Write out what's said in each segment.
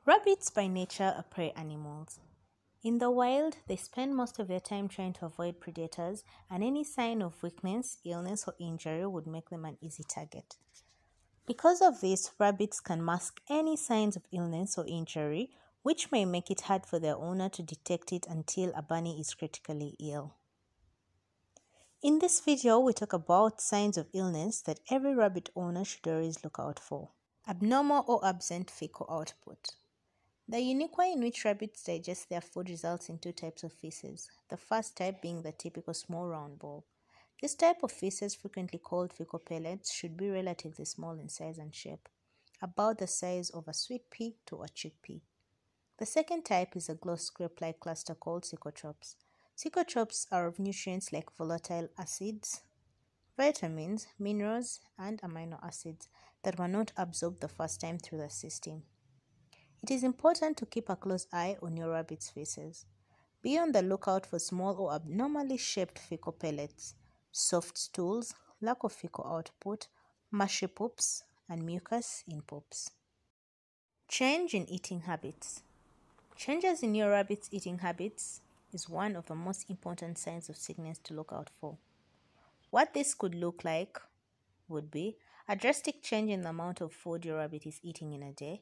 Rabbits by nature are prey animals. In the wild, they spend most of their time trying to avoid predators, and any sign of weakness, illness, or injury would make them an easy target. Because of this, rabbits can mask any signs of illness or injury, which may make it hard for their owner to detect it until a bunny is critically ill. In this video, we talk about signs of illness that every rabbit owner should always look out for. Abnormal or absent fecal output. The unique way in which rabbits digest their food results in two types of feces, the first type being the typical small round ball. This type of feces, frequently called fecal pellets, should be relatively small in size and shape, about the size of a sweet pea to a chickpea. The second type is a glossed grape-like cluster called psychotrops. Psychotrops are of nutrients like volatile acids, vitamins, minerals, and amino acids that were not absorbed the first time through the system. It is important to keep a close eye on your rabbit's feces. Be on the lookout for small or abnormally shaped fecal pellets, soft stools, lack of fecal output, mushy poops, and mucus in poops. Change in eating habits. Changes in your rabbit's eating habits is one of the most important signs of sickness to look out for. What this could look like would be a drastic change in the amount of food your rabbit is eating in a day,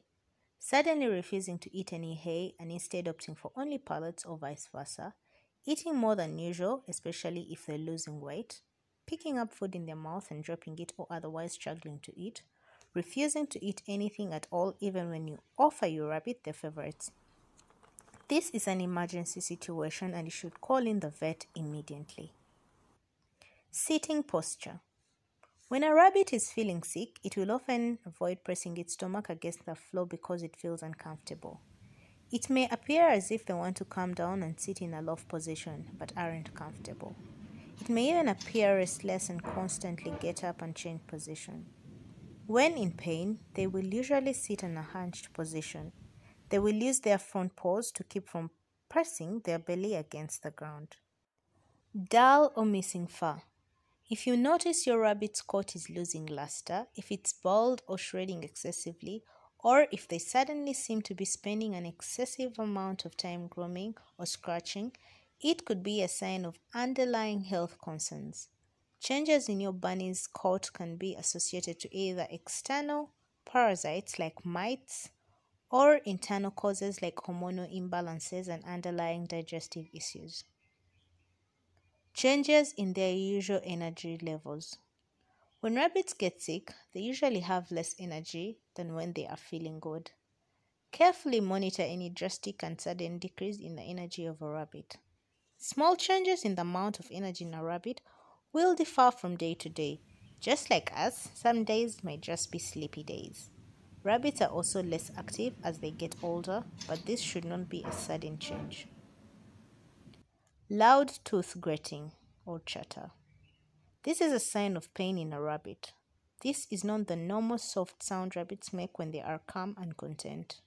suddenly refusing to eat any hay and instead opting for only pellets or vice versa, eating more than usual, especially if they're losing weight, picking up food in their mouth and dropping it or otherwise struggling to eat, refusing to eat anything at all even when you offer your rabbit their favorites. This is an emergency situation and you should call in the vet immediately. Sitting posture. When a rabbit is feeling sick, it will often avoid pressing its stomach against the floor because it feels uncomfortable. It may appear as if they want to calm down and sit in a loft position, but aren't comfortable. It may even appear restless and constantly get up and change position. When in pain, they will usually sit in a hunched position. They will use their front paws to keep from pressing their belly against the ground. Dull or missing fur. If you notice your rabbit's coat is losing luster, if it's bald or shredding excessively, or if they suddenly seem to be spending an excessive amount of time grooming or scratching, it could be a sign of underlying health concerns. Changes in your bunny's coat can be associated to either external parasites like mites or internal causes like hormonal imbalances and underlying digestive issues. Changes in their usual energy levels. When rabbits get sick, they usually have less energy than when they are feeling good. Carefully monitor any drastic and sudden decrease in the energy of a rabbit. Small changes in the amount of energy in a rabbit will differ from day to day. Just like us, some days might just be sleepy days. Rabbits are also less active as they get older, but this should not be a sudden change. Loud tooth grating or chatter. This is a sign of pain in a rabbit. This is not the normal soft sound rabbits make when they are calm and content.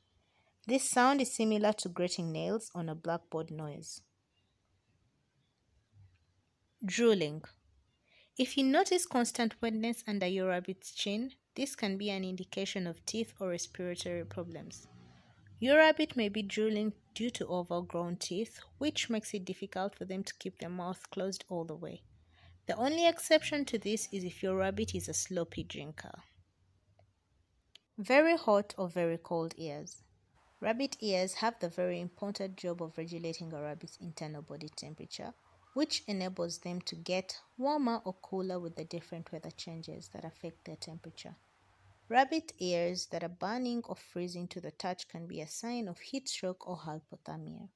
This sound is similar to grating nails on a blackboard noise. Drooling. If you notice constant wetness under your rabbit's chin, this can be an indication of teeth or respiratory problems. Your rabbit may be drooling due to overgrown teeth, which makes it difficult for them to keep their mouth closed all the way. The only exception to this is if your rabbit is a sloppy drinker. Very hot or very cold ears. Rabbit ears have the very important job of regulating a rabbit's internal body temperature, which enables them to get warmer or cooler with the different weather changes that affect their temperature. Rabbit ears that are burning or freezing to the touch can be a sign of heat stroke or hypothermia.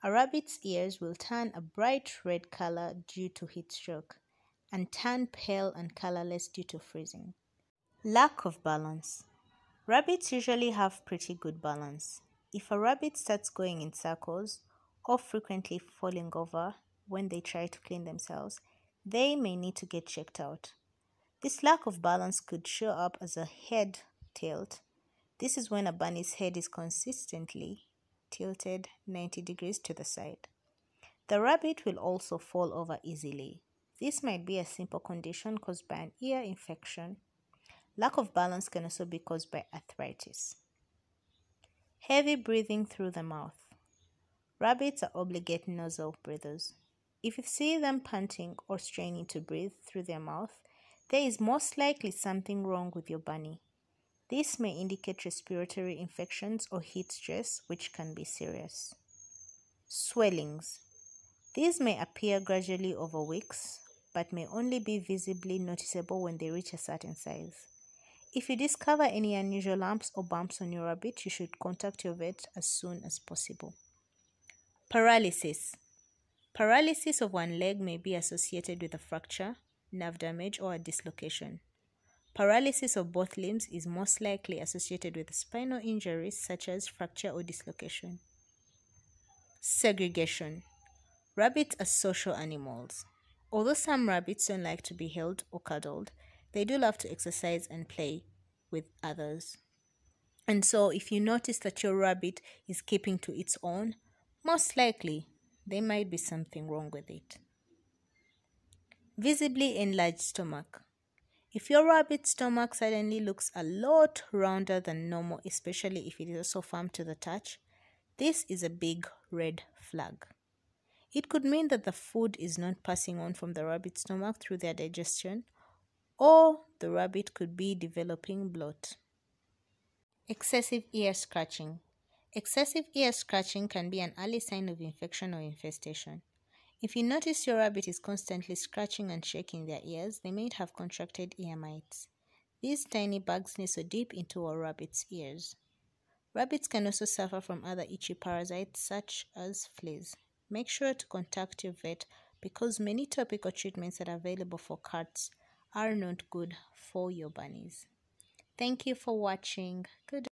A rabbit's ears will turn a bright red color due to heat stroke and turn pale and colorless due to freezing. Lack of balance. Rabbits usually have pretty good balance. If a rabbit starts going in circles or frequently falling over when they try to clean themselves, they may need to get checked out. This lack of balance could show up as a head tilt. This is when a bunny's head is consistently tilted 90 degrees to the side. The rabbit will also fall over easily. This might be a simple condition caused by an ear infection. Lack of balance can also be caused by arthritis. Heavy breathing through the mouth. Rabbits are obligate nasal breathers. If you see them panting or straining to breathe through their mouth, there is most likely something wrong with your bunny. This may indicate respiratory infections or heat stress, which can be serious. Swellings. These may appear gradually over weeks, but may only be visibly noticeable when they reach a certain size. If you discover any unusual lumps or bumps on your rabbit, you should contact your vet as soon as possible. Paralysis. Paralysis of one leg may be associated with a fracture, nerve damage, or a dislocation. Paralysis of both limbs is most likely associated with spinal injuries such as fracture or dislocation. Segregation. Rabbits are social animals. Although some rabbits don't like to be held or cuddled, they do love to exercise and play with others. And so if you notice that your rabbit is keeping to its own, most likely there might be something wrong with it. Visibly enlarged stomach. If your rabbit's stomach suddenly looks a lot rounder than normal, especially if it is also firm to the touch, this is a big red flag. It could mean that the food is not passing on from the rabbit's stomach through their digestion, or the rabbit could be developing bloat. Excessive ear scratching. Excessive ear scratching can be an early sign of infection or infestation. If you notice your rabbit is constantly scratching and shaking their ears, they might have contracted ear mites. These tiny bugs nestle deep into a rabbit's ears. Rabbits can also suffer from other itchy parasites such as fleas. Make sure to contact your vet because many topical treatments that are available for cats are not good for your bunnies. Thank you for watching. Good